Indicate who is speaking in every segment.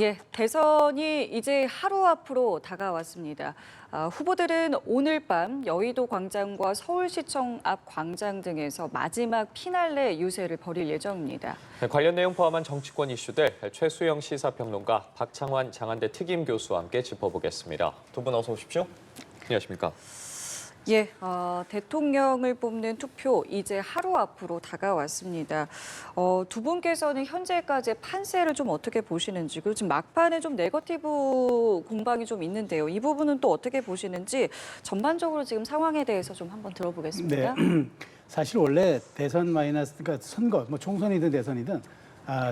Speaker 1: 예, 대선이 이제 하루 앞으로 다가왔습니다. 후보들은 오늘 밤 여의도 광장과 서울시청 앞 광장 등에서 마지막 피날레 유세를 벌일 예정입니다.
Speaker 2: 관련 내용 포함한 정치권 이슈들 최수영 시사평론가, 박창환 장한대 특임 교수와 함께 짚어보겠습니다. 두 분 어서 오십시오. 안녕하십니까?
Speaker 1: 예, 대통령을 뽑는 투표 이제 하루 앞으로 다가왔습니다. 두 분께서는 현재까지의 판세를 좀 어떻게 보시는지, 그리고 지금 막판에 좀 네거티브 공방이 좀 있는데요. 이 부분은 또 어떻게 보시는지 전반적으로 지금 상황에 대해서 좀 한번 들어보겠습니다.
Speaker 3: 네, 사실 원래 대선 마이너스, 그러니까 선거, 뭐 총선이든 대선이든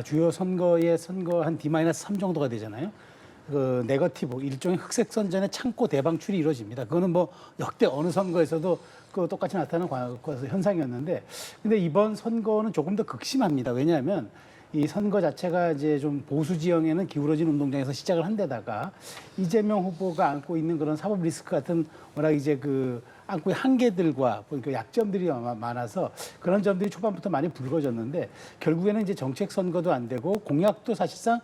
Speaker 3: 주요 선거의 선거 한 D-3 정도가 되잖아요. 그 네거티브 일종의 흑색 선전의 창고 대방출이 이루어집니다. 그거는 뭐 역대 어느 선거에서도 그 똑같이 나타나는 현상이었는데, 근데 이번 선거는 조금 더 극심합니다. 왜냐하면 이 선거 자체가 이제 좀 보수 지형에는 기울어진 운동장에서 시작을 한 데다가 이재명 후보가 안고 있는 그런 사법 리스크 같은 워낙 이제 그 안고 있는 한계들과 그 약점들이 많아서 그런 점들이 초반부터 많이 불거졌는데, 결국에는 이제 정책 선거도 안 되고 공약도 사실상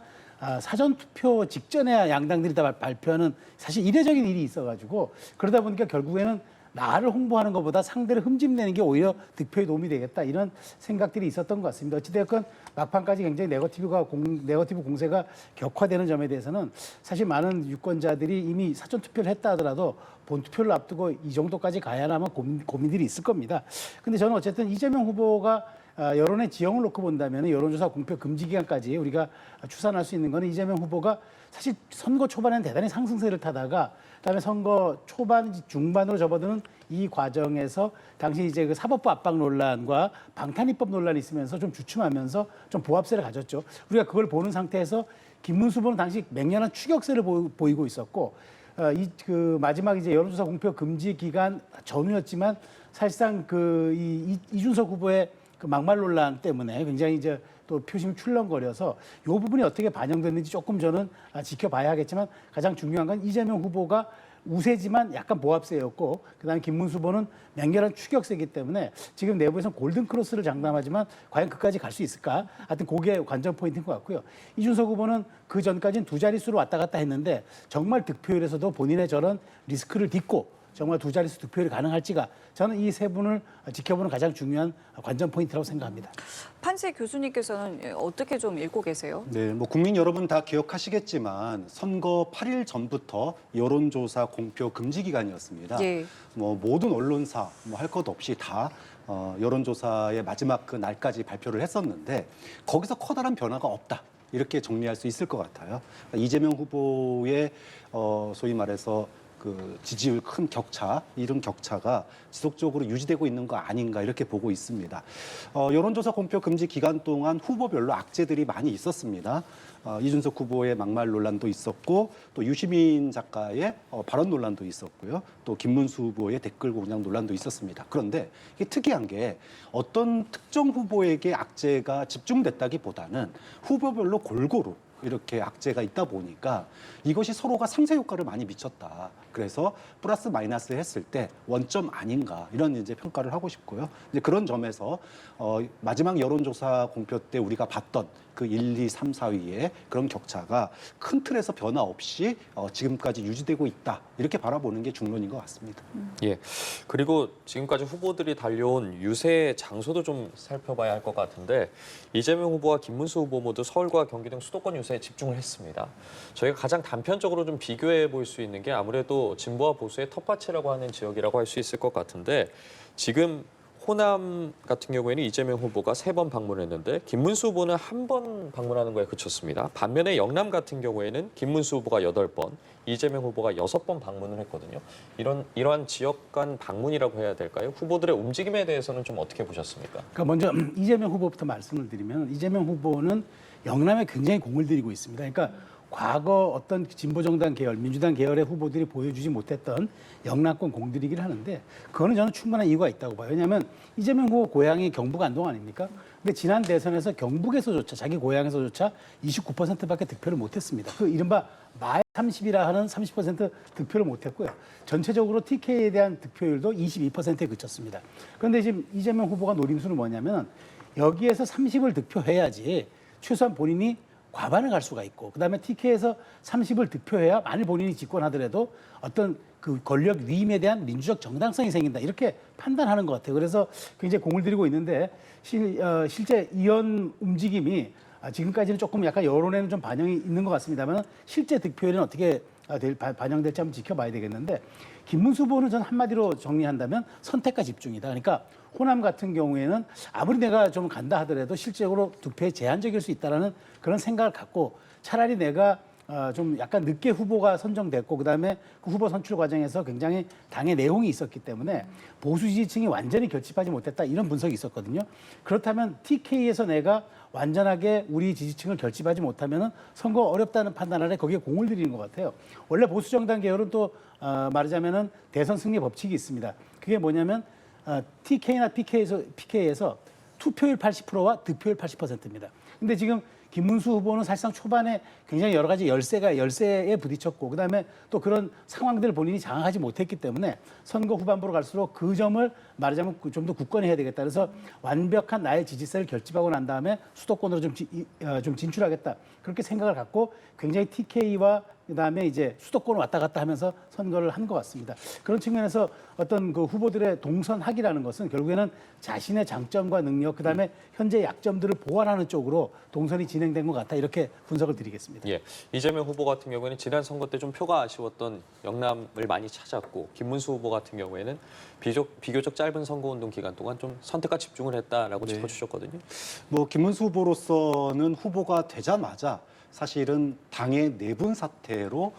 Speaker 3: 사전 투표 직전에 양당들이 다 발표하는 사실 이례적인 일이 있어가지고, 그러다 보니까 결국에는 나를 홍보하는 것보다 상대를 흠집내는 게 오히려 득표에 도움이 되겠다, 이런 생각들이 있었던 것 같습니다. 어찌됐건 막판까지 굉장히 네거티브 공세가 격화되는 점에 대해서는 사실 많은 유권자들이 이미 사전 투표를 했다 하더라도 본 투표를 앞두고 이 정도까지 가야 하면 고민들이 있을 겁니다. 근데 저는 어쨌든 이재명 후보가 여론의 지형을 놓고 본다면 여론조사 공표 금지 기간까지 우리가 추산할 수 있는 거는, 이재명 후보가 사실 선거 초반에는 대단히 상승세를 타다가 그다음에 선거 초반 중반으로 접어드는 이 과정에서 당시 이제 그 사법부 압박 논란과 방탄입법 논란이 있으면서 좀 주춤하면서 좀 보합세를 가졌죠. 우리가 그걸 보는 상태에서 김문수 후보는 당시 맹렬한 추격세를 보이고 있었고, 그 마지막 이제 여론조사 공표 금지 기간 전후였지만 사실상 이준석 후보의 그 막말 논란 때문에 굉장히 이제 또 표심이 출렁거려서 이 부분이 어떻게 반영됐는지 조금 저는 지켜봐야 하겠지만, 가장 중요한 건 이재명 후보가 우세지만 약간 보합세였고, 그다음에 김문수 후보는 맹렬한 추격세이기 때문에 지금 내부에서는 골든 크로스를 장담하지만 과연 그까지 갈 수 있을까? 하여튼 그게 관전 포인트인 것 같고요. 이준석 후보는 그 전까지는 두 자릿수로 왔다 갔다 했는데 정말 득표율에서도 본인의 저런 리스크를 딛고 정말 두 자릿수 득표율이 가능할지가, 저는 이 세 분을 지켜보는 가장 중요한 관전 포인트라고 생각합니다.
Speaker 1: 판세 교수님께서는 어떻게 좀 읽고 계세요?
Speaker 4: 네, 뭐 국민 여러분 다 기억하시겠지만 선거 8일 전부터 여론조사 공표 금지 기간이었습니다.
Speaker 1: 예.
Speaker 4: 뭐 모든 언론사 뭐 할 것 없이 다 여론조사의 마지막 그 날까지 발표를 했었는데, 거기서 커다란 변화가 없다, 이렇게 정리할 수 있을 것 같아요. 이재명 후보의 소위 말해서 그 지지율 큰 격차, 이런 격차가 지속적으로 유지되고 있는 거 아닌가, 이렇게 보고 있습니다. 여론조사 공표 금지 기간 동안 후보별로 악재들이 많이 있었습니다. 이준석 후보의 막말 논란도 있었고, 또 유시민 작가의 발언 논란도 있었고요. 또 김문수 후보의 댓글 공작 논란도 있었습니다. 그런데 이게 특이한 게 어떤 특정 후보에게 악재가 집중됐다기보다는 후보별로 골고루 이렇게 악재가 있다 보니까 이것이 서로가 상쇄 효과를 많이 미쳤다. 그래서 플러스 마이너스 했을 때 원점 아닌가, 이런 이제 평가를 하고 싶고요. 이제 그런 점에서 마지막 여론조사 공표 때 우리가 봤던 그 1, 2, 3, 4위의 그런 격차가 큰 틀에서 변화 없이 지금까지 유지되고 있다, 이렇게 바라보는 게 중론인 것 같습니다.
Speaker 2: 예. 그리고 지금까지 후보들이 달려온 유세 장소도 좀 살펴봐야 할 것 같은데, 이재명 후보와 김문수 후보 모두 서울과 경기 등 수도권 유세에 집중을 했습니다. 저희가 가장 단편적으로 좀 비교해 볼 수 있는 게 아무래도 진보와 보수의 텃밭이라고 하는 지역이라고 할 수 있을 것 같은데, 지금 호남 같은 경우에는 이재명 후보가 3번 방문했는데 김문수 후보는 1번 방문하는 거에 그쳤습니다. 반면에 영남 같은 경우에는 김문수 후보가 8번, 이재명 후보가 6번 방문을 했거든요. 이러한 지역 간 방문이라고 해야 될까요? 후보들의 움직임에 대해서는 좀 어떻게 보셨습니까?
Speaker 3: 그러니까 먼저 이재명 후보부터 말씀을 드리면, 이재명 후보는 영남에 굉장히 공을 들이고 있습니다. 그러니까 과거 어떤 진보정당 계열, 민주당 계열의 후보들이 보여주지 못했던 영남권 공들이기를 하는데, 그거는 저는 충분한 이유가 있다고 봐요. 왜냐하면 이재명 후보 고향이 경북 안동 아닙니까? 근데 지난 대선에서 경북에서조차, 자기 고향에서조차 29%밖에 득표를 못했습니다. 그 이른바 마의 30이라 하는 30% 득표를 못했고요. 전체적으로 TK에 대한 득표율도 22%에 그쳤습니다. 그런데 지금 이재명 후보가 노림수는 뭐냐면, 여기에서 30을 득표해야지 최소한 본인이 과반을 갈 수가 있고 그다음에 TK에서 30을 득표해야 만일 본인이 집권하더라도 어떤 그 권력 위임에 대한 민주적 정당성이 생긴다 이렇게 판단하는 것 같아요. 그래서 굉장히 공을 들이고 있는데 실제 이런 움직임이 지금까지는 조금 약간 여론에는 좀 반영이 있는 것 같습니다만 실제 득표율은 어떻게 반영될지 한번 지켜봐야 되겠는데 김문수 후보는 전 한마디로 정리한다면 선택과 집중이다. 그러니까 호남 같은 경우에는 아무리 내가 좀 간다 하더라도 실질적으로 득표에 제한적일 수 있다라는 그런 생각을 갖고 차라리 내가 좀 약간 늦게 후보가 선정됐고 그다음에 그 후보 선출 과정에서 굉장히 당의 내용이 있었기 때문에 보수 지지층이 완전히 결집하지 못했다 이런 분석이 있었거든요. 그렇다면 TK에서 내가 완전하게 우리 지지층을 결집하지 못하면 선거 어렵다는 판단 아래 거기에 공을 들이는 것 같아요. 원래 보수 정당 계열은 또 말하자면은 대선 승리 법칙이 있습니다. 그게 뭐냐면 TK나 PK에서 투표율 80%와 득표율 80%입니다. 근데 지금 김문수 후보는 사실상 초반에 굉장히 여러 가지 열세에 부딪혔고 그다음에 또 그런 상황들을 본인이 장악하지 못했기 때문에 선거 후반부로 갈수록 그 점을 말하자면 좀 더 굳건해야 되겠다. 그래서 완벽한 나의 지지세를 결집하고 난 다음에 수도권으로 좀 진출하겠다. 그렇게 생각을 갖고 굉장히 TK와 그다음에 이제 수도권을 왔다 갔다 하면서 선거를 한 것 같습니다. 그런 측면에서 어떤 그 후보들의 동선학이라는 것은 결국에는 자신의 장점과 능력, 그다음에 현재 약점들을 보완하는 쪽으로 동선이 진행된 것 같아 이렇게 분석을 드리겠습니다.
Speaker 2: 예, 이재명 후보 같은 경우에는 지난 선거 때 좀 표가 아쉬웠던 영남을 많이 찾았고 김문수 후보 같은 경우에는 비교적 짧은 선거운동 기간 동안 좀 선택과 집중을 했다라고 짚어주셨거든요.
Speaker 4: 뭐 김문수 후보로서는 후보가 되자마자 사실은 당의 내분 사태로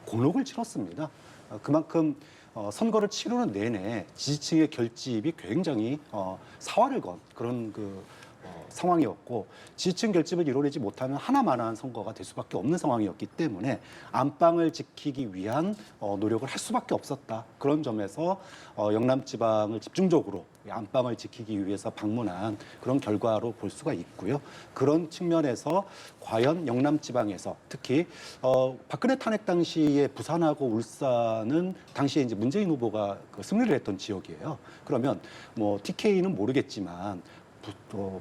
Speaker 4: 곤혹을 치렀습니다. 그만큼 선거를 치르는 내내 지지층의 결집이 굉장히 사활을 건 그런 상황이었고 지지층 결집을 이뤄내지 못하면 하나만한 선거가 될 수밖에 없는 상황이었기 때문에 안방을 지키기 위한 노력을 할 수밖에 없었다. 그런 점에서 영남 지방을 집중적으로 안방을 지키기 위해서 방문한 그런 결과로 볼 수가 있고요. 그런 측면에서 과연 영남 지방에서 특히 박근혜 탄핵 당시에 부산하고 울산은 당시에 이제 문재인 후보가 승리를 했던 지역이에요. 그러면 뭐 TK는 모르겠지만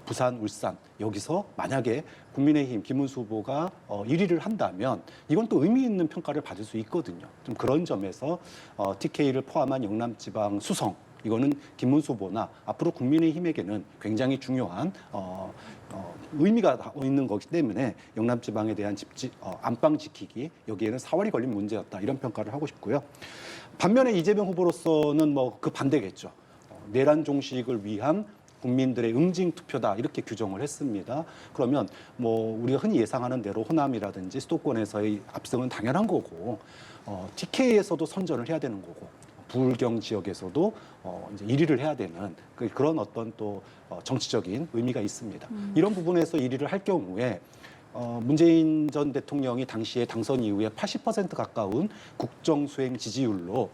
Speaker 4: 부산, 울산 여기서 만약에 국민의힘 김문수 후보가 1위를 한다면 이건 또 의미 있는 평가를 받을 수 있거든요. 좀 그런 점에서 TK를 포함한 영남지방 수성 이거는 김문수 후보나 앞으로 국민의힘에게는 굉장히 중요한 의미가 있는 거기 때문에 영남지방에 대한 안방 지키기 여기에는 사활이 걸린 문제였다 이런 평가를 하고 싶고요. 반면에 이재명 후보로서는 뭐 그 반대겠죠. 내란 종식을 위한 국민들의 응징 투표다 이렇게 규정을 했습니다. 그러면 뭐 우리가 흔히 예상하는 대로 호남이라든지 수도권에서의 압승은 당연한 거고 TK에서도 선전을 해야 되는 거고 부울경 지역에서도 이제 1위를 해야 되는 그런 어떤 또 정치적인 의미가 있습니다. 이런 부분에서 1위를 할 경우에 문재인 전 대통령이 당시에 당선 이후에 80% 가까운 국정 수행 지지율로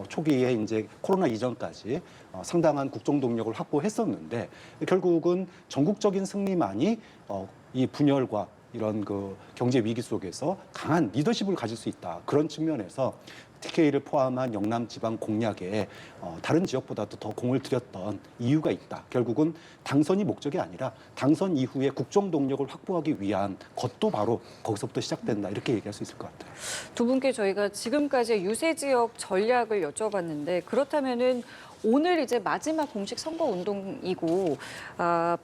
Speaker 4: 초기에 이제 코로나 이전까지 상당한 국정 동력을 확보했었는데 결국은 전국적인 승리만이 이 분열과 이런 그 경제 위기 속에서 강한 리더십을 가질 수 있다. 그런 측면에서 TK를 포함한 영남 지방 공략에 다른 지역보다도 더 공을 들였던 이유가 있다. 결국은 당선이 목적이 아니라 당선 이후에 국정 동력을 확보하기 위한 것도 바로 거기서부터 시작된다. 이렇게 얘기할 수 있을 것 같아요.
Speaker 1: 두 분께 저희가 지금까지 유세 지역 전략을 여쭤봤는데 그렇다면은 오늘 이제 마지막 공식 선거 운동이고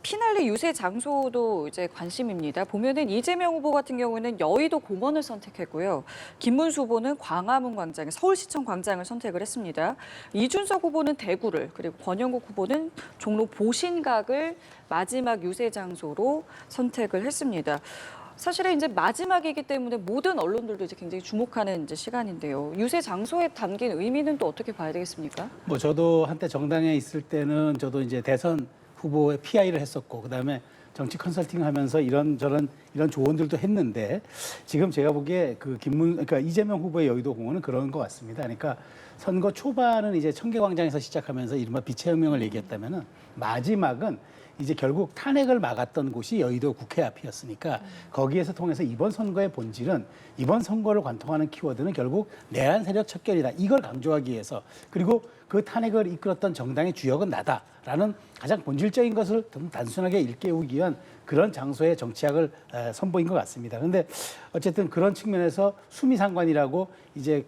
Speaker 1: 피날레 유세 장소도 이제 관심입니다. 보면은 이재명 후보 같은 경우는 여의도 공원을 선택했고요. 김문수 후보는 광화문 광장, 서울시청 광장을 선택을 했습니다. 이준석 후보는 대구를 그리고 권영국 후보는 종로 보신각을 마지막 유세 장소로 선택을 했습니다. 사실은 이제 마지막이기 때문에 모든 언론들도 이제 굉장히 주목하는 이제 시간인데요. 유세 장소에 담긴 의미는 또 어떻게 봐야 되겠습니까?
Speaker 3: 뭐 저도 한때 정당에 있을 때는 저도 이제 대선 후보의 PI를 했었고 그다음에 정치 컨설팅 하면서 이런 조언들도 했는데 지금 제가 보기에 그러니까 이재명 후보의 여의도 공원은 그런 것 같습니다. 그러니까 선거 초반은 이제 청계광장에서 시작하면서 이른바 빛의 혁명을 얘기했다면은 마지막은 이제 결국 탄핵을 막았던 곳이 여의도 국회 앞이었으니까 거기에서 통해서 이번 선거의 본질은 이번 선거를 관통하는 키워드는 결국 내란 세력 척결이다. 이걸 강조하기 위해서 그리고 그 탄핵을 이끌었던 정당의 주역은 나다라는 가장 본질적인 것을 단순하게 일깨우기 위한 그런 장소의 정치학을 선보인 것 같습니다. 그런데 어쨌든 그런 측면에서 수미상관이라고 이제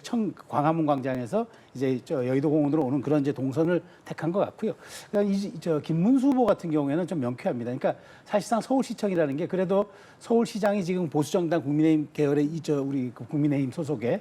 Speaker 3: 광화문 광장에서 이제 여의도 공원으로 오는 그런 이제 동선을 택한 것 같고요. 그러니까 김문수 후보 같은 경우에는 좀 명쾌합니다. 그러니까 사실상 서울시청이라는 게 그래도 서울시장이 지금 보수정당 국민의힘 계열의 우리 국민의힘 소속의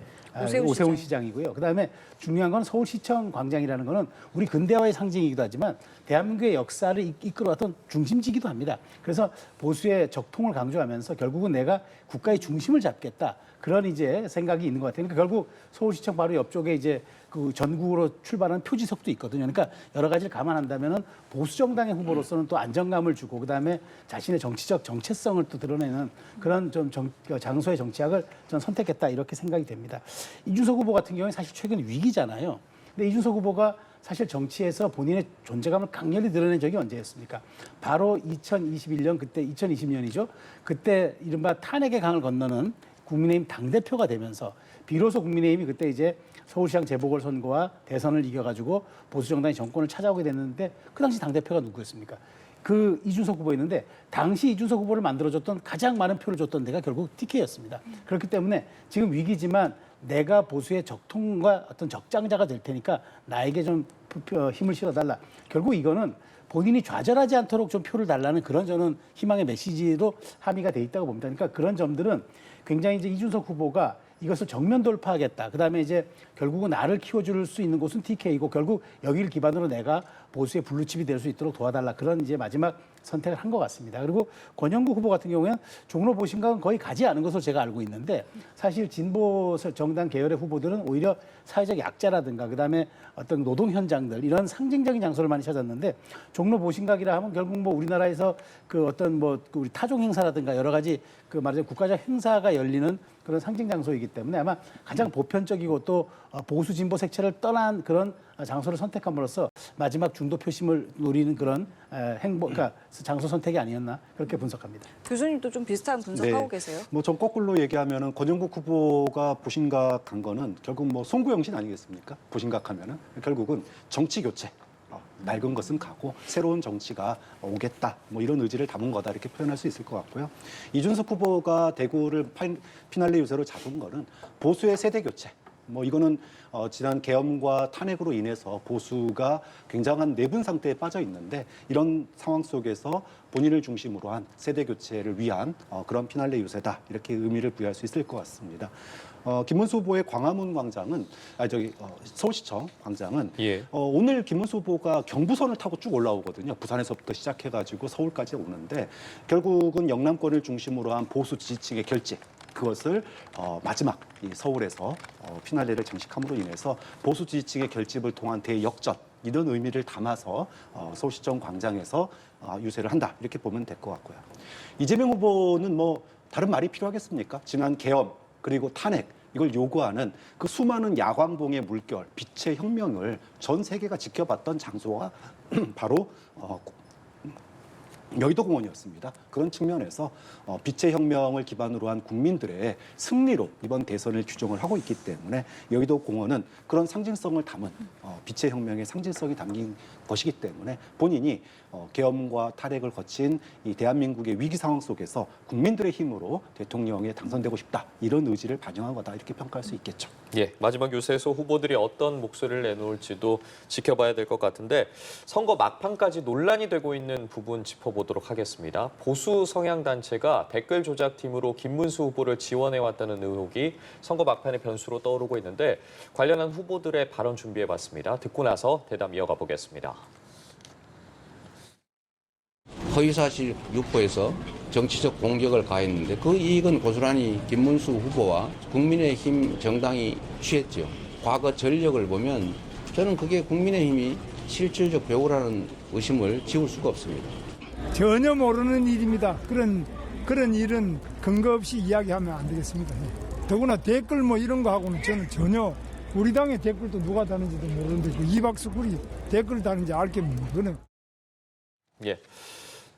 Speaker 3: 오세훈 시장이고요. 그다음에 중요한 건 서울시청 광장이라는 거는 우리 근대화의 상징이기도 하지만 대한민국의 역사를 이끌어왔던 중심지기도 합니다. 그래서 보수의 적통을 강조하면서 결국은 내가 국가의 중심을 잡겠다. 그런 이제 생각이 있는 것 같아요. 그러니까 결국 서울시청 바로 옆쪽에 이제 그 전국으로 출발하는 표지석도 있거든요. 그러니까 여러 가지를 감안한다면은 보수 정당의 후보로서는 또 안정감을 주고 그다음에 자신의 정치적 정체성을 또 드러내는 그런 좀 장소의 정치학을 전 선택했다 이렇게 생각이 됩니다. 이준석 후보 같은 경우에 사실 최근 위기잖아요. 근데 이준석 후보가 사실 정치에서 본인의 존재감을 강렬히 드러낸 적이 언제였습니까? 바로 2021년 그때 2020년이죠. 그때 이른바 탄핵의 강을 건너는 국민의힘 당대표가 되면서 비로소 국민의힘이 그때 이제 서울시장 재보궐선거와 대선을 이겨가지고 보수정당이 정권을 찾아오게 됐는데 그 당시 당대표가 누구였습니까? 그 이준석 후보였는데 당시 이준석 후보를 만들어줬던 가장 많은 표를 줬던 데가 결국 TK였습니다. 그렇기 때문에 지금 위기지만 내가 보수의 적통과 어떤 적장자가 될 테니까 나에게 좀 힘을 실어달라. 결국 이거는 본인이 좌절하지 않도록 좀 표를 달라는 그런 저는 희망의 메시지도 함의가 돼 있다고 봅니다. 그러니까 그런 점들은 굉장히 이제 이준석 후보가 이것을 정면 돌파하겠다. 그다음에 이제 결국은 나를 키워줄 수 있는 곳은 TK이고 결국 여기를 기반으로 내가 보수의 블루칩이 될 수 있도록 도와달라. 그런 이제 마지막 선택을 한 것 같습니다. 그리고 권영구 후보 같은 경우에는 종로 보신각은 거의 가지 않은 것으로 제가 알고 있는데 사실 진보 정당 계열의 후보들은 오히려 사회적 약자라든가 그다음에 어떤 노동 현장들 이런 상징적인 장소를 많이 찾았는데 종로 보신각이라 하면 결국 뭐 우리나라에서 그 어떤 뭐 우리 타종 행사라든가 여러 가지 그 말하자면 국가적 행사가 열리는 그런 상징 장소이기 때문에 아마 가장 보편적이고 또 보수 진보 색채를 떠난 그런 장소를 선택함으로써 마지막 중도 표심을 노리는 그런 그러니까 장소 선택이 아니었나 그렇게 분석합니다.
Speaker 1: 교수님도 좀 비슷한 분석하고 계세요?
Speaker 4: 뭐 전 거꾸로 얘기하면은 권영국 후보가 보신각 간 거는 결국 뭐 송구영신 아니겠습니까? 보신각 하면은 결국은 정치 교체. 낡은 것은 가고 새로운 정치가 오겠다. 뭐 이런 의지를 담은 거다 이렇게 표현할 수 있을 것 같고요. 이준석 후보가 대구를 피날레 유세로 잡은 거는 보수의 세대 교체. 뭐 이거는 지난 계엄과 탄핵으로 인해서 보수가 굉장한 내분 상태에 빠져 있는데 이런 상황 속에서 본인을 중심으로 한 세대 교체를 위한 그런 피날레 유세다 이렇게 의미를 부여할 수 있을 것 같습니다. 김문수 후보의 광화문 광장은 서울시청 광장은
Speaker 2: 예.
Speaker 4: 오늘 김문수 후보가 경부선을 타고 쭉 올라오거든요. 부산에서부터 시작해가지고 서울까지 오는데 결국은 영남권을 중심으로 한 보수 지지층의 결집. 그것을 마지막 이 서울에서 피날레를 장식함으로 인해서 보수 지지층의 결집을 통한 대역전 이런 의미를 담아서 서울시청 광장에서 유세를 한다 이렇게 보면 될 것 같고요. 이재명 후보는 뭐 다른 말이 필요하겠습니까? 지난 계엄 그리고 탄핵 이걸 요구하는 그 수많은 야광봉의 물결, 빛의 혁명을 전 세계가 지켜봤던 장소가 바로 여의도 공원이었습니다. 그런 측면에서 빛의 혁명을 기반으로 한 국민들의 승리로 이번 대선을 규정을 하고 있기 때문에 여의도 공원은 그런 상징성을 담은 빛의 혁명의 상징성이 담긴 것이기 때문에 본인이 계엄과 탈핵을 거친 이 대한민국의 위기 상황 속에서 국민들의 힘으로 대통령에 당선되고 싶다 이런 의지를 반영한 거다 이렇게 평가할 수 있겠죠.
Speaker 2: 예, 마지막 유세에서 후보들이 어떤 목소리를 내놓을지도 지켜봐야 될 것 같은데 선거 막판까지 논란이 되고 있는 부분 짚어보도록 하겠습니다. 보수 성향 단체가 댓글 조작팀으로 김문수 후보를 지원해왔다는 의혹이 선거 막판의 변수로 떠오르고 있는데 관련한 후보들의 발언 준비해봤습니다. 듣고 나서 대담 이어가 보겠습니다.
Speaker 5: 허위사실 유포해서 정치적 공격을 가했는데 그 이익은 고스란히 김문수 후보와 국민의힘 정당이 취했죠. 과거 전력을 보면 저는 그게 국민의힘이 실질적 배우라는 의심을 지울 수가 없습니다.
Speaker 6: 전혀 모르는 일입니다. 그런 일은 근거 없이 이야기하면 안 되겠습니다. 더구나 댓글 뭐 이런 거 하고는 저는 전혀 우리 당의 댓글도 누가 다는지도 모르는데 그 이박수 굴이 댓글 다는지 알게 뭡니까?
Speaker 2: 예.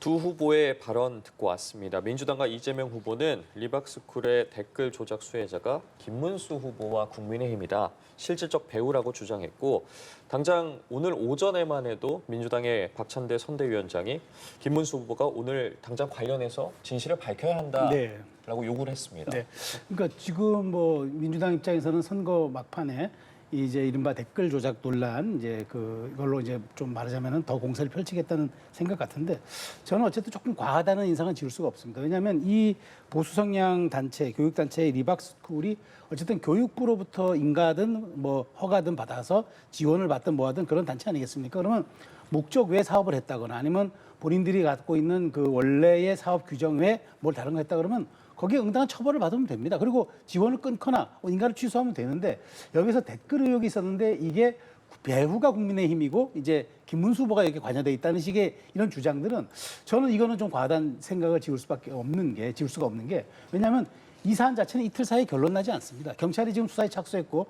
Speaker 2: 두 후보의 발언 듣고 왔습니다. 민주당과 이재명 후보는 리박스쿨의 댓글 조작 수혜자가 김문수 후보와 국민의힘이다. 실질적 배후라고 주장했고 당장 오늘 오전에만 해도 민주당의 박찬대 선대위원장이 김문수 후보가 오늘 당장 관련해서 진실을 밝혀야 한다라고
Speaker 3: 네.
Speaker 2: 요구를 했습니다.
Speaker 3: 네. 그러니까 지금 뭐 민주당 입장에서는 선거 막판에 이제 이른바 댓글 조작 논란 이제 그걸로 이제 좀 말하자면은 더 공세를 펼치겠다는 생각 같은데 저는 어쨌든 조금 과하다는 인상은 지울 수가 없습니다. 왜냐하면 이 보수 성향 단체, 교육 단체의 리박스쿨이 어쨌든 교육부로부터 인가든 뭐 허가든 받아서 지원을 받든 뭐하든 그런 단체 아니겠습니까? 그러면 목적 외 사업을 했다거나 아니면 본인들이 갖고 있는 그 원래의 사업 규정 외 뭘 다른 거 했다 그러면 거기에 응당한 처벌을 받으면 됩니다. 그리고 지원을 끊거나 인가를 취소하면 되는데 여기서 댓글 의혹이 있었는데 이게 배후가 국민의힘이고 이제 김문수 후보가 이렇게 관여돼 있다는 식의 이런 주장들은 저는 이거는 좀 과하다는 생각을 지울 수가 없는 게 왜냐하면 이 사안 자체는 이틀 사이에 결론 나지 않습니다. 경찰이 지금 수사에 착수했고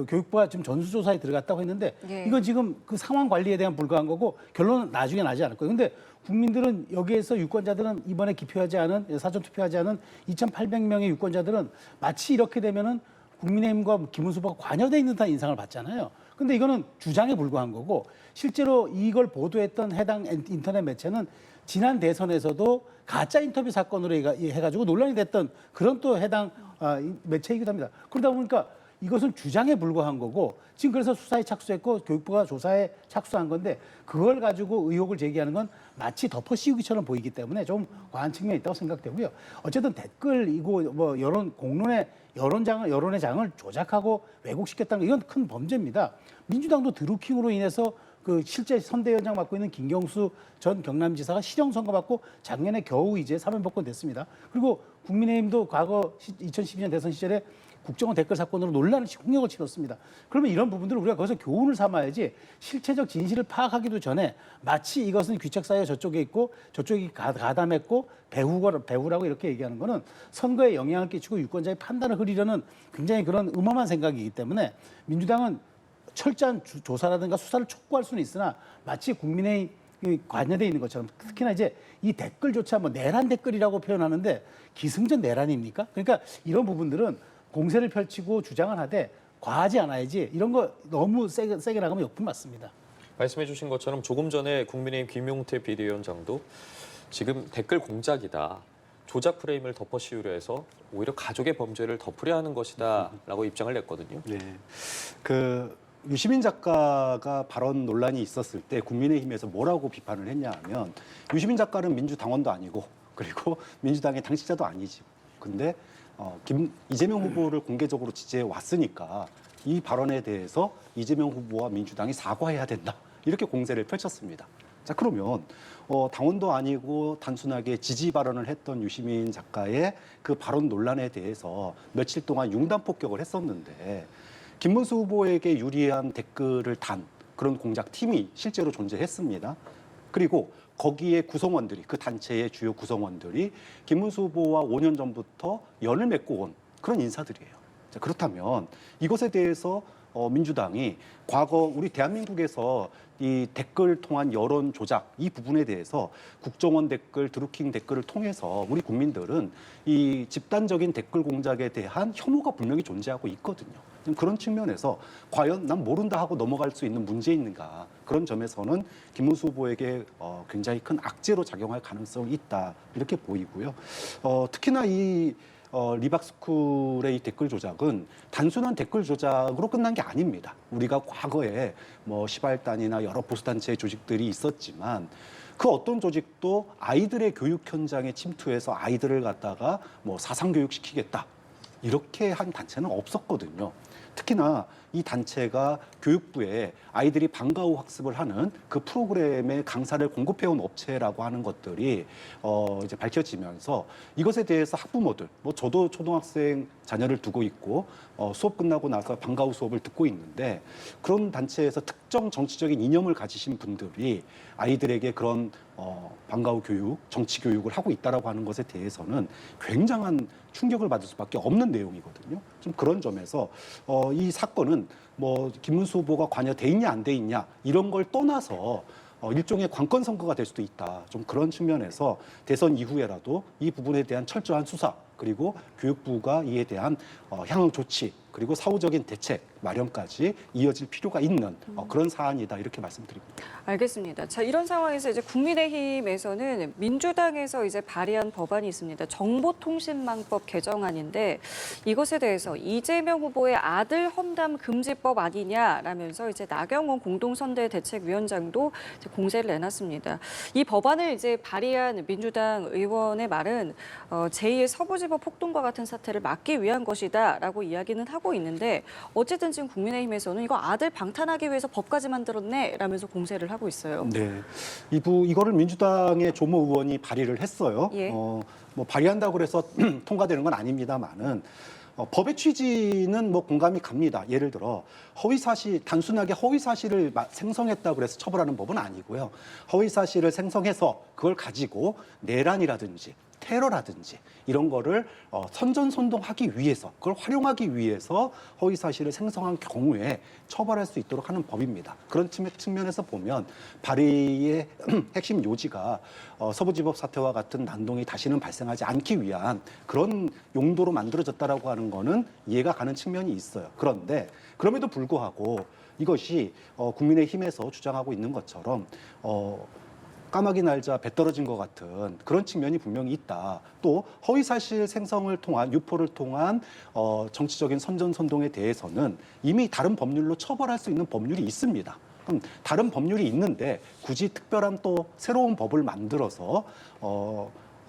Speaker 3: 교육부가 지금 전수조사에 들어갔다고 했는데
Speaker 1: 예.
Speaker 3: 이건 지금 그 상황 관리에 대한 불과한 거고 결론은 나중에 나지 않을 거예요. 근데 국민들은 여기에서 유권자들은 이번에 기표하지 않은 사전 투표하지 않은 2,800명의 유권자들은 마치 이렇게 되면은 국민의힘과 김문수 후보가 관여돼 있는 듯한 인상을 받잖아요. 근데 이거는 주장에 불과한 거고 실제로 이걸 보도했던 해당 인터넷 매체는 지난 대선에서도 가짜 인터뷰 사건으로 해가지고 논란이 됐던 그런 또 해당 매체이기도 합니다. 그러다 보니까 이것은 주장에 불과한 거고 지금 그래서 수사에 착수했고 교육부가 조사에 착수한 건데 그걸 가지고 의혹을 제기하는 건 마치 덮어씌우기처럼 보이기 때문에 좀 과한 측면이 있다고 생각되고요. 어쨌든 댓글이고 뭐 여론의 장을 조작하고 왜곡시켰다는 거 이건 큰 범죄입니다. 민주당도 드루킹으로 인해서 그 실제 선대위원장 맡고 있는 김경수 전 경남지사가 실형 선고받고 작년에 겨우 이제 사면복권 됐습니다. 그리고 국민의힘도 과거 2012년 대선 시절에 국정원 댓글 사건으로 논란을 홍역을 치렀습니다. 그러면 이런 부분들을 우리가 거기서 교훈을 삼아야지 실체적 진실을 파악하기도 전에 마치 이것은 귀책사유가 저쪽에 있고 저쪽이 가담했고 배후라고 이렇게 얘기하는 거는 선거에 영향을 끼치고 유권자의 판단을 흐리려는 굉장히 그런 음험한 생각이기 때문에 민주당은 철저한 조사라든가 수사를 촉구할 수는 있으나 마치 국민의 관여되어 있는 것처럼 특히나 이제 이 댓글조차 뭐 내란 댓글이라고 표현하는데 기승전 내란입니까? 그러니까 이런 부분들은 공세를 펼치고 주장을 하되 과하지 않아야지 이런 거 너무 세게 나가면 역풍 맞습니다.
Speaker 2: 말씀해 주신 것처럼 조금 전에 국민의힘 김용태 비대위원장도 지금 댓글 공작이다. 조작 프레임을 덮어씌우려 해서 오히려 가족의 범죄를 덮으려 하는 것이다라고 입장을 냈거든요.
Speaker 4: 네. 유시민 작가가 발언 논란이 있었을 때 국민의힘에서 뭐라고 비판을 했냐 하면 유시민 작가는 민주당원도 아니고 그리고 민주당의 당직자도 아니지. 근데 이재명 후보를 공개적으로 지지해 왔으니까 이 발언에 대해서 이재명 후보와 민주당이 사과해야 된다. 이렇게 공세를 펼쳤습니다. 자, 그러면 당원도 아니고 단순하게 지지 발언을 했던 유시민 작가의 그 발언 논란에 대해서 며칠 동안 융단 폭격을 했었는데 김문수 후보에게 유리한 댓글을 단 그런 공작팀이 실제로 존재했습니다. 그리고 거기에 구성원들이 그 단체의 주요 구성원들이 김문수 후보와 5년 전부터 연을 맺고 온 그런 인사들이에요. 자, 그렇다면 이것에 대해서 민주당이 과거 우리 대한민국에서 이 댓글 통한 여론 조작 이 부분에 대해서 국정원 댓글, 드루킹 댓글을 통해서 우리 국민들은 이 집단적인 댓글 공작에 대한 혐오가 분명히 존재하고 있거든요. 그런 측면에서 과연 난 모른다 하고 넘어갈 수 있는 문제인가 그런 점에서는 김문수 후보에게 굉장히 큰 악재로 작용할 가능성이 있다 이렇게 보이고요. 특히나 이 리박스쿨의 이 댓글 조작은 단순한 댓글 조작으로 끝난 게 아닙니다. 우리가 과거에 뭐 시발단이나 여러 보수단체의 조직들이 있었지만 그 어떤 조직도 아이들의 교육 현장에 침투해서 아이들을 갖다가 뭐 사상교육 시키겠다. 이렇게 한 단체는 없었거든요. 특히나 이 단체가 교육부에 아이들이 방과 후 학습을 하는 그 프로그램의 강사를 공급해온 업체라고 하는 것들이 이제 밝혀지면서 이것에 대해서 학부모들, 뭐 저도 초등학생 자녀를 두고 있고 수업 끝나고 나서 방과 후 수업을 듣고 있는데 그런 단체에서 특정 정치적인 이념을 가지신 분들이 아이들에게 그런 방과 후 교육, 정치 교육을 하고 있다라고 하는 것에 대해서는 굉장한 충격을 받을 수밖에 없는 내용이거든요. 좀 그런 점에서 이 사건은 뭐 김문수 후보가 관여돼 있냐 안 돼 있냐 이런 걸 떠나서 일종의 관건 선거가 될 수도 있다. 좀 그런 측면에서 대선 이후에라도 이 부분에 대한 철저한 수사 그리고 교육부가 이에 대한 향후 조치 그리고 사후적인 대책 마련까지 이어질 필요가 있는 그런 사안이다 이렇게 말씀드립니다.
Speaker 1: 알겠습니다. 자, 이런 상황에서 이제 국민의힘에서는 민주당에서 이제 발의한 법안이 있습니다. 정보통신망법 개정안인데 이것에 대해서 이재명 후보의 아들 험담 금지법 아니냐라면서 이제 나경원 공동선대대책위원장도 이제 공세를 내놨습니다. 이 법안을 이제 발의한 민주당 의원의 말은 제2의 서부지법 폭동과 같은 사태를 막기 위한 것이다라고 이야기는 하고 있는데 어쨌든 지금 국민의힘에서는 이거 아들 방탄하기 위해서 법까지 만들었네라면서 공세를 하고 있어요.
Speaker 4: 네, 이거를 민주당의 조모 의원이 발의를 했어요.
Speaker 1: 예.
Speaker 4: 뭐 발의한다고 해서 통과되는 건 아닙니다만은 법의 취지는 뭐 공감이 갑니다. 예를 들어 단순하게 허위 사실을 생성했다고 해서 처벌하는 법은 아니고요. 허위 사실을 생성해서 그걸 가지고 내란이라든지 테러라든지 이런 거를 선전선동하기 위해서 그걸 활용하기 위해서 허위 사실을 생성한 경우에 처벌할 수 있도록 하는 법입니다. 그런 측면에서 보면 발의의 핵심 요지가 서부지법 사태와 같은 난동이 다시는 발생하지 않기 위한 그런 용도로 만들어졌다라고 하는 거는 이해가 가는 측면이 있어요. 그런데 그럼에도 불구하고 이것이 국민의힘에서 주장하고 있는 것처럼 까마귀 날자 배 떨어진 것 같은 그런 측면이 분명히 있다. 또 허위사실 생성을 통한 유포를 통한 정치적인 선전선동에 대해서는 이미 다른 법률로 처벌할 수 있는 법률이 있습니다. 그럼 다른 법률이 있는데 굳이 특별한 또 새로운 법을 만들어서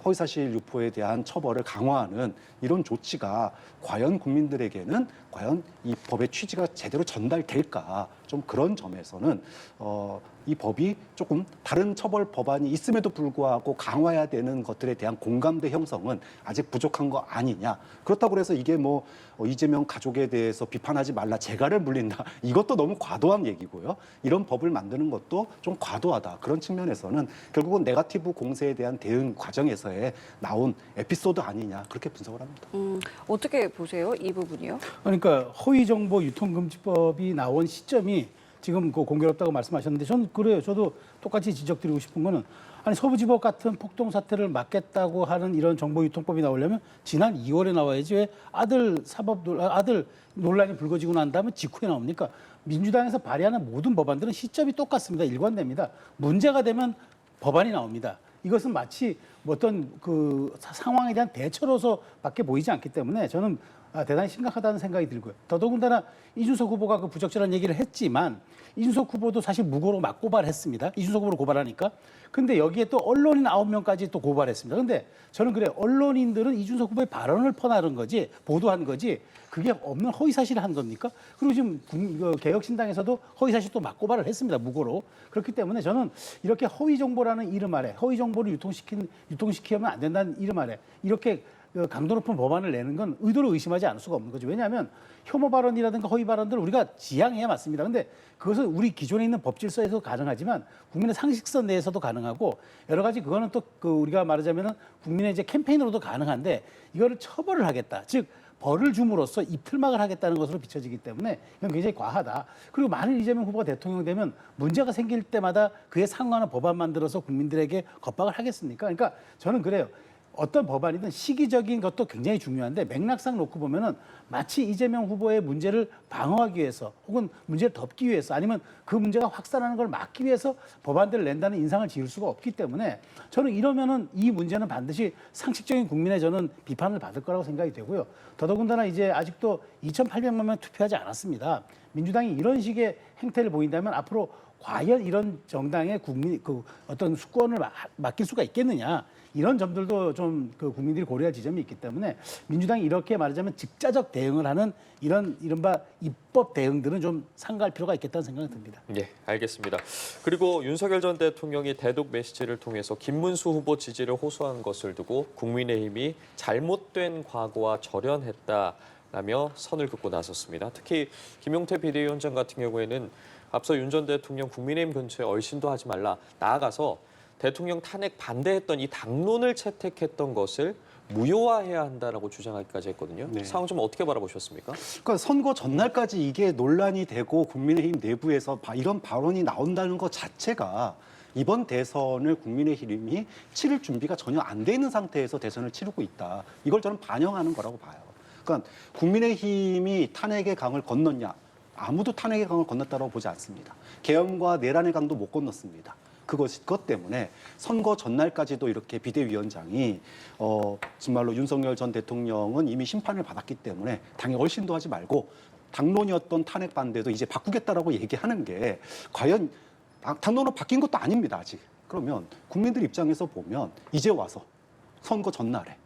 Speaker 4: 허위사실 유포에 대한 처벌을 강화하는 이런 조치가 과연 국민들에게는 과연 이 법의 취지가 제대로 전달될까 좀 그런 점에서는 이 법이 조금 다른 처벌 법안이 있음에도 불구하고 강화해야 되는 것들에 대한 공감대 형성은 아직 부족한 거 아니냐. 그렇다고 해서 이게 뭐 이재명 가족에 대해서 비판하지 말라 재갈을 물린다. 이것도 너무 과도한 얘기고요. 이런 법을 만드는 것도 좀 과도하다. 그런 측면에서는 결국은 네거티브 공세에 대한 대응 과정에서의 나온 에피소드 아니냐. 그렇게 분석을 합니다.
Speaker 1: 어떻게 보세요? 이 부분이요?
Speaker 3: 그러니까 허위정보 유통금지법이 나온 시점이 지금 그 공교롭다고 말씀하셨는데 저는 그래요. 저도 똑같이 지적드리고 싶은 거는 아니 서부지법 같은 폭동 사태를 막겠다고 하는 이런 정보유통법이 나오려면 지난 2월에 나와야지 왜 아들 논란이 불거지고 난 다음에 직후에 나옵니까? 민주당에서 발의하는 모든 법안들은 시점이 똑같습니다. 일관됩니다. 문제가 되면 법안이 나옵니다. 이것은 마치 어떤 그 상황에 대한 대처로서밖에 보이지 않기 때문에 저는 대단히 심각하다는 생각이 들고요. 더더군다나 이준석 후보가 그 부적절한 얘기를 했지만 이준석 후보도 사실 무고로 막 고발했습니다. 이준석 후보를 고발하니까. 근데 여기에 또 언론인 9명까지 또 고발했습니다. 근데 저는 그래요. 언론인들은 이준석 후보의 발언을 퍼나른 거지, 보도한 거지, 그게 없는 허위사실을 한 겁니까? 그리고 지금 개혁신당에서도 허위사실 또 막 고발을 했습니다. 무고로. 그렇기 때문에 저는 이렇게 허위정보라는 이름 아래, 허위정보를 유통시키면 안 된다는 이름 아래, 이렇게 강도 높은 법안을 내는 건 의도를 의심하지 않을 수가 없는 거죠. 왜냐하면 혐오 발언이라든가 허위 발언들을 우리가 지양해야 맞습니다. 근데 그것은 우리 기존에 있는 법 질서에서 가능하지만 국민의 상식선 내에서도 가능하고 여러 가지 그거는 또 우리가 말하자면은 국민의 이제 캠페인으로도 가능한데 이거를 처벌을 하겠다. 즉 벌을 줌으로써 입틀막을 하겠다는 것으로 비춰지기 때문에 이건 굉장히 과하다. 그리고 만일 이재명 후보가 대통령 되면 문제가 생길 때마다 그에 상응하는 법안 만들어서 국민들에게 겁박을 하겠습니까? 그러니까 저는 그래요. 어떤 법안이든 시기적인 것도 굉장히 중요한데 맥락상 놓고 보면은 마치 이재명 후보의 문제를 방어하기 위해서 혹은 문제를 덮기 위해서 아니면 그 문제가 확산하는 걸 막기 위해서 법안들을 낸다는 인상을 지을 수가 없기 때문에 저는 이러면은 이 문제는 반드시 상식적인 국민의 저는 비판을 받을 거라고 생각이 되고요. 더더군다나 이제 아직도 2,800만 명 투표하지 않았습니다. 민주당이 이런 식의 행태를 보인다면 앞으로 과연 이런 정당의 어떤 수권을 맡길 수가 있겠느냐. 이런 점들도 좀 국민들이 고려할 지점이 있기 때문에 민주당이 이렇게 말하자면 직자적 대응을 하는 이른바 입법 대응들은 좀 삼가할 필요가 있겠다는 생각이 듭니다.
Speaker 2: 네, 알겠습니다. 그리고 윤석열 전 대통령이 대독 메시지를 통해서 김문수 후보 지지를 호소한 것을 두고 국민의힘이 잘못된 과거와 절연했다라며 선을 긋고 나섰습니다. 특히 김용태 비대위원장 같은 경우에는 앞서 윤 전 대통령 국민의힘 근처에 얼씬도 하지 말라, 나아가서 대통령 탄핵 반대했던 이 당론을 채택했던 것을 무효화해야 한다라고 주장하기까지 했거든요.
Speaker 4: 네.
Speaker 2: 상황 좀 어떻게 바라보셨습니까?
Speaker 4: 그러니까 선거 전날까지 이게 논란이 되고 국민의힘 내부에서 이런 발언이 나온다는 것 자체가 이번 대선을 국민의힘이 치를 준비가 전혀 안 돼 있는 상태에서 대선을 치르고 있다. 이걸 저는 반영하는 거라고 봐요. 그러니까 국민의힘이 탄핵의 강을 건넜냐? 아무도 탄핵의 강을 건넜다고 보지 않습니다. 계엄과 내란의 강도 못 건넜습니다. 그것 때문에 선거 전날까지도 이렇게 비대위원장이 정말로 윤석열 전 대통령은 이미 심판을 받았기 때문에 당에 얼씬도 하지 말고 당론이었던 탄핵 반대도 이제 바꾸겠다라고 얘기하는 게 과연 당론은 바뀐 것도 아닙니다, 아직. 그러면 국민들 입장에서 보면 이제 와서 선거 전날에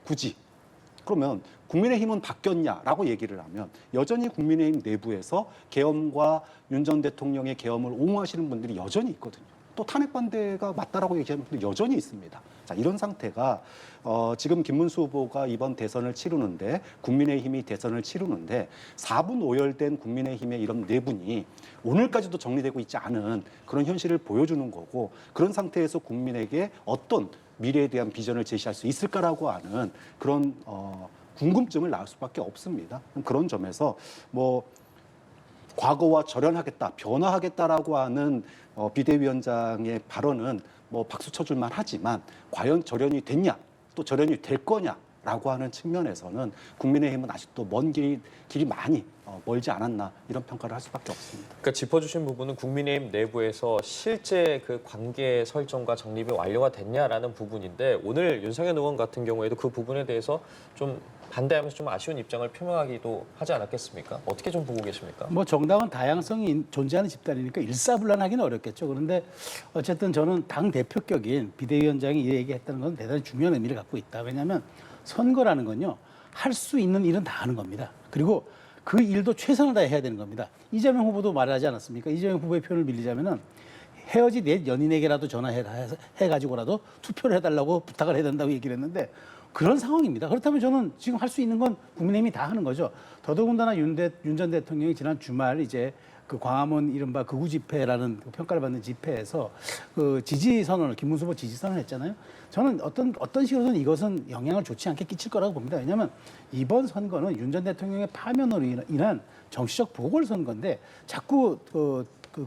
Speaker 4: 굳이 그러면 국민의힘은 바뀌었냐라고 얘기를 하면 여전히 국민의힘 내부에서 계엄과 윤 전 대통령의 계엄을 옹호하시는 분들이 여전히 있거든요. 또 탄핵 반대가 맞다라고 얘기하는 분들 여전히 있습니다. 자, 이런 상태가 지금 김문수 후보가 이번 대선을 치르는데 국민의힘이 대선을 치르는데 4분 오열된 국민의힘의 이런 내분이 오늘까지도 정리되고 있지 않은 그런 현실을 보여주는 거고 그런 상태에서 국민에게 어떤 미래에 대한 비전을 제시할 수 있을까라고 하는 그런 궁금증을 낳을 수밖에 없습니다. 그런 점에서 뭐 과거와 절연하겠다, 변화하겠다라고 하는 비대위원장의 발언은 뭐 박수 쳐줄만 하지만 과연 절연이 됐냐, 또 절연이 될 거냐라고 하는 측면에서는 국민의힘은 아직도 먼 길이 많이 멀지 않았나 이런 평가를 할 수밖에 없습니다.
Speaker 2: 그러니까 짚어주신 부분은 국민의힘 내부에서 실제 그 관계 설정과 정립이 완료가 됐냐라는 부분인데 오늘 윤상현 의원 같은 경우에도 그 부분에 대해서 좀 반대하면서 좀 아쉬운 입장을 표명하기도 하지 않았겠습니까? 어떻게 좀 보고 계십니까?
Speaker 3: 뭐 정당은 다양성이 존재하는 집단이니까 일사불란하기는 어렵겠죠. 그런데 어쨌든 저는 당 대표격인 비대위원장이 이 얘기했다는 건 대단히 중요한 의미를 갖고 있다. 왜냐하면 선거라는 건요 할 수 있는 일은 다 하는 겁니다. 그리고 그 일도 최선을 다해야 되는 겁니다. 이재명 후보도 말하지 않았습니까? 이재명 후보의 표현을 빌리자면은 헤어진 옛 연인에게라도 전화해가지고라도 투표를 해달라고 부탁을 해야 된다고 얘기를 했는데 그런 상황입니다. 그렇다면 저는 지금 할 수 있는 건 국민의힘이 다 하는 거죠. 더더군다나 윤 전 대통령이 지난 주말 이제 그 광화문 이른바 극우 집회라는 그 평가를 받는 집회에서 그 지지 선언을 김문수 후보 지지 선언을 했잖아요. 저는 어떤 식으로든 이것은 영향을 좋지 않게 끼칠 거라고 봅니다. 왜냐하면 이번 선거는 윤 전 대통령의 파면으로 인한 정치적 보궐선거인데 자꾸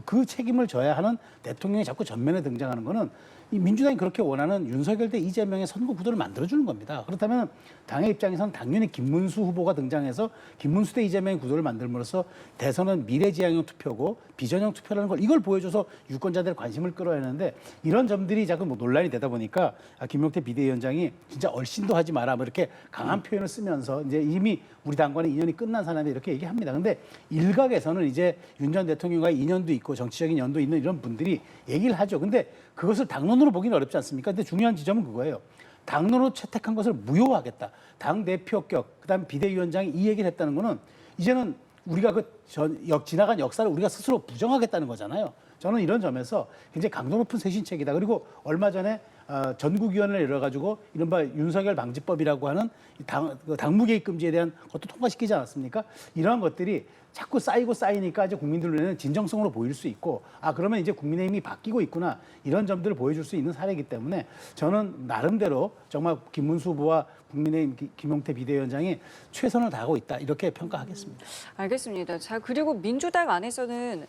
Speaker 3: 그 책임을 져야 하는 대통령이 자꾸 전면에 등장하는 거는 이 민주당이 그렇게 원하는 윤석열 대 이재명의 선거 구도를 만들어주는 겁니다. 그렇다면 당의 입장에서는 당연히 김문수 후보가 등장해서 김문수 대 이재명의 구도를 만들므로써 대선은 미래지향형 투표고 비전형 투표라는 걸 이걸 보여줘서 유권자들의 관심을 끌어야 하는데 이런 점들이 자꾸 뭐 논란이 되다 보니까 김용태 비대위원장이 진짜 얼씬도 하지 마라 뭐 이렇게 강한 표현을 쓰면서 이제 이미 우리 당과는 인연이 끝난 사람이 이렇게 얘기합니다. 근데 일각에서는 이제 윤 전 대통령과의 인연도 있고 정치적인 연도 있는 이런 분들이 얘기를 하죠. 근데 그것을 당론으로 보기는 어렵지 않습니까? 근데 중요한 지점은 그거예요. 당론으로 채택한 것을 무효화하겠다. 당 대표격, 그다음 비대위원장이 이 얘기를 했다는 거는 이제는 우리가 지나간 역사를 우리가 스스로 부정하겠다는 거잖아요. 저는 이런 점에서 굉장히 강도 높은 쇄신책이다. 그리고 얼마 전에 전국위원회를 열어가지고 이른바 윤석열 방지법이라고 하는 당무 개입 금지에 대한 것도 통과시키지 않았습니까? 이러한 것들이 자꾸 쌓이고 쌓이니까 이제 국민들 눈에는 진정성으로 보일 수 있고 그러면 이제 국민의힘이 바뀌고 있구나 이런 점들을 보여줄 수 있는 사례이기 때문에 저는 나름대로 정말 김문수 후보와 국민의힘 김용태 비대위원장이 최선을 다하고 있다 이렇게 평가하겠습니다.
Speaker 1: 알겠습니다. 자, 그리고 민주당 안에서는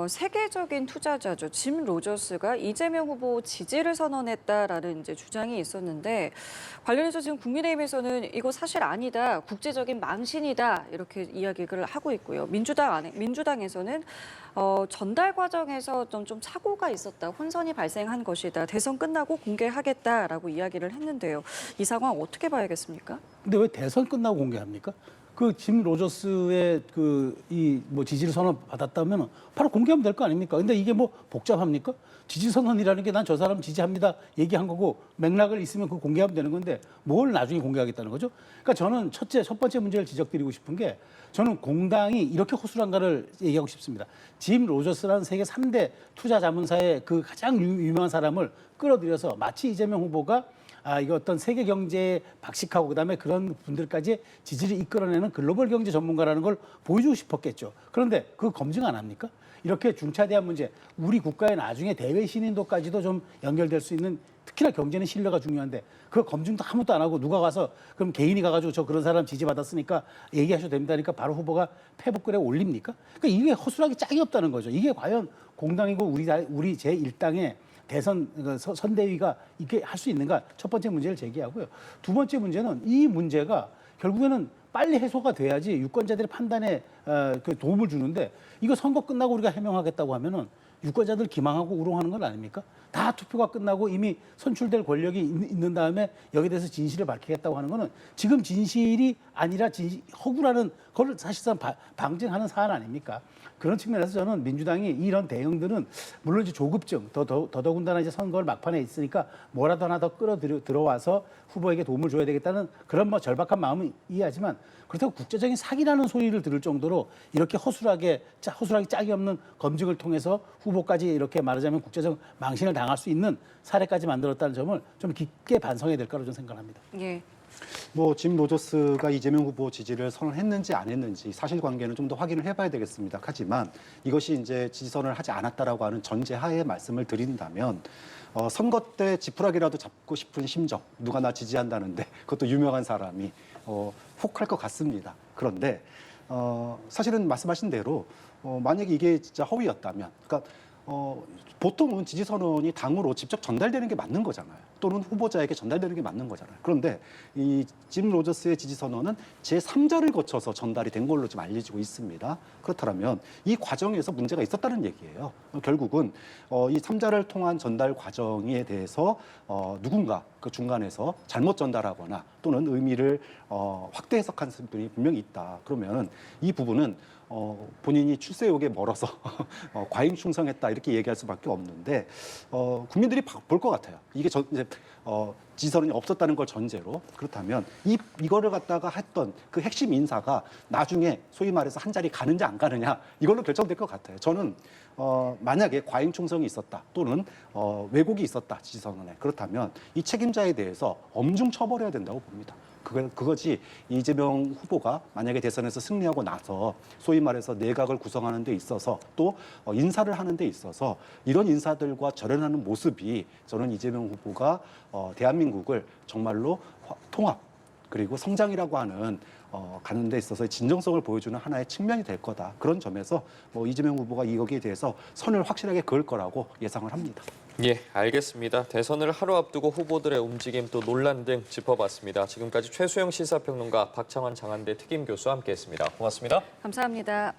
Speaker 1: 세계적인 투자자죠. 짐 로저스가 이재명 후보 지지를 선언했다라는 이제 주장이 있었는데 관련해서 지금 국민의힘에서는 이거 사실 아니다, 국제적인 망신이다 이렇게 이야기를 하고 있고요. 민주당에서는 전달 과정에서 좀 사고가 있었다, 혼선이 발생한 것이다, 대선 끝나고 공개하겠다라고 이야기를 했는데요. 이 상황 어떻게 봐야겠습니까?
Speaker 3: 근데 왜 대선 끝나고 공개합니까? 그 짐 로저스의 뭐 지지를 선언 받았다면 바로 공개하면 될 거 아닙니까? 근데 이게 뭐 복잡합니까? 지지 선언이라는 게 난 저 사람 지지합니다 얘기한 거고 맥락을 있으면 그거 공개하면 되는 건데 뭘 나중에 공개하겠다는 거죠? 그러니까 저는 첫 번째 문제를 지적드리고 싶은 게 저는 공당이 이렇게 호술한가를 얘기하고 싶습니다. 짐 로저스라는 세계 3대 투자 자문사의 그 가장 유명한 사람을 끌어들여서 마치 이재명 후보가 이거 어떤 세계 경제에 박식하고 그다음에 그런 분들까지 지지를 이끌어내는 글로벌 경제 전문가라는 걸 보여주고 싶었겠죠. 그런데 그거 검증 안 합니까? 이렇게 중차대한 문제, 우리 국가의 나중에 대외 신인도까지도 좀 연결될 수 있는 특히나 경제는 신뢰가 중요한데 그 검증도 아무것도 안 하고 누가 가서 그럼 개인이 가가지고 저 그런 사람 지지받았으니까 얘기하셔도 됩니다니까 바로 후보가 페북글에 올립니까? 그러니까 이게 허술하게 짝이 없다는 거죠. 이게 과연 공당이고 우리 제1당의 대선 선대위가 이렇게 할 수 있는가 첫 번째 문제를 제기하고요. 두 번째 문제는 이 문제가 결국에는 빨리 해소가 돼야지 유권자들의 판단에 그 도움을 주는데 이거 선거 끝나고 우리가 해명하겠다고 하면은 유권자들 기망하고 우롱하는 건 아닙니까? 다 투표가 끝나고 이미 선출될 권력이 있는 다음에 여기에 대해서 진실을 밝히겠다고 하는 거는 지금 진실이 아니라 허구라는 걸 사실상 방증하는 사안 아닙니까? 그런 측면에서 저는 민주당이 이런 대응들은 물론 이제 조급증, 더더군다나 이제 선거를 막판에 있으니까 뭐라도 하나 더 들어와서 후보에게 도움을 줘야 되겠다는 그런 뭐 절박한 마음은 이해하지만 그렇다고 국제적인 사기라는 소리를 들을 정도로 이렇게 허술하게 짝이 없는 검증을 통해서 후보까지 이렇게 말하자면 국제적 망신을 당할 수 있는 사례까지 만들었다는 점을 좀 깊게 반성해야 될 거라고 저는 생각합니다.
Speaker 1: 예.
Speaker 4: 뭐 짐 로저스가 이재명 후보 지지를 선언했는지 안 했는지 사실관계는 좀 더 확인을 해봐야 되겠습니다. 하지만 이것이 이제 지지 선언을 하지 않았다라고 하는 전제하에 말씀을 드린다면 선거 때 지푸라기라도 잡고 싶은 심정, 누가 나 지지한다는데 그것도 유명한 사람이 혹할 것 같습니다. 그런데 사실은 말씀하신 대로 만약에 이게 진짜 허위였다면, 그러니까 보통은 지지 선언이 당으로 직접 전달되는 게 맞는 거잖아요. 또는 후보자에게 전달되는 게 맞는 거잖아요. 그런데 이 짐 로저스의 지지 선언은 제3자를 거쳐서 전달이 된 걸로 좀 알려지고 있습니다. 그렇다면 이 과정에서 문제가 있었다는 얘기예요. 결국은 이 3자를 통한 전달 과정에 대해서 누군가 그 중간에서 잘못 전달하거나 또는 의미를 확대 해석한 분이 분명히 있다. 그러면 이 부분은 본인이 출세욕에 멀어서 과잉 충성했다 이렇게 얘기할 수밖에 없는데 국민들이 볼 것 같아요. 이게 이제 지지선언이 없었다는 걸 전제로 그렇다면 이거를 갖다가 했던 그 핵심 인사가 나중에 소위 말해서 한 자리 가는지 안 가느냐 이걸로 결정될 것 같아요. 저는 만약에 과잉 충성이 있었다 또는 왜곡이 있었다 지지선언에 그렇다면 이 책임자에 대해서 엄중 처벌해야 된다고 봅니다. 그거지 이재명 후보가 만약에 대선에서 승리하고 나서 소위 말해서 내각을 구성하는 데 있어서 또 인사를 하는 데 있어서 이런 인사들과 절연하는 모습이 저는 이재명 후보가 대한민국을 정말로 통합 그리고 성장이라고 하는 가는 데 있어서 진정성을 보여주는 하나의 측면이 될 거다. 그런 점에서 이재명 후보가 여기에 대해서 선을 확실하게 그을 거라고 예상을 합니다.
Speaker 2: 예, 알겠습니다. 대선을 하루 앞두고 후보들의 움직임 또 논란 등 짚어봤습니다. 지금까지 최수영 시사평론가, 박창환 장한대 특임 교수와 함께했습니다. 고맙습니다.
Speaker 1: 감사합니다.